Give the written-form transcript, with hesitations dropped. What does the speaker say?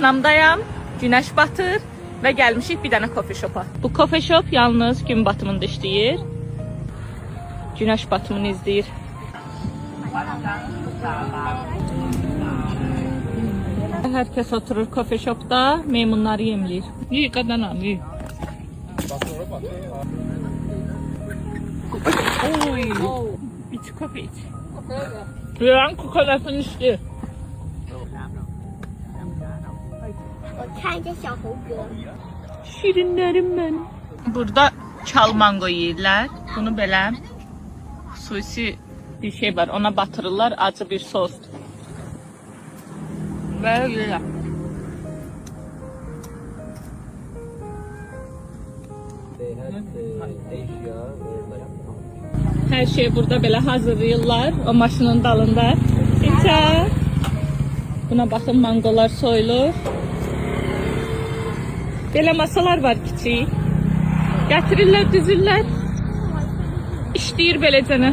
Vyetnamdayam. Günəş batır və gəlmişik bir dənə coffee shop'a. Bu coffee shop yalnız gün batımında işləyir. Günəş batımını izləyir. Hər kəs oturur coffee shop'da, meymunları yemləyir. Yiy qadanam, yiy. Oy, iç coffee iç. Duyan kokonatını içti. 看一下小猴哥。 Şirinlerim benim. Burada çal mango yeyirlər. Bunu belə xüsusi bir şey var. Ona batırırlar. Acı bir sos. Böyle. Her şey burada belə hazırlayırlar. O maşının dalında. İçə. Buna baxın, mangolar soyulur. Belə masalar var kiçik. Gətirirlər, düzürlər. İşləyir beləcənə.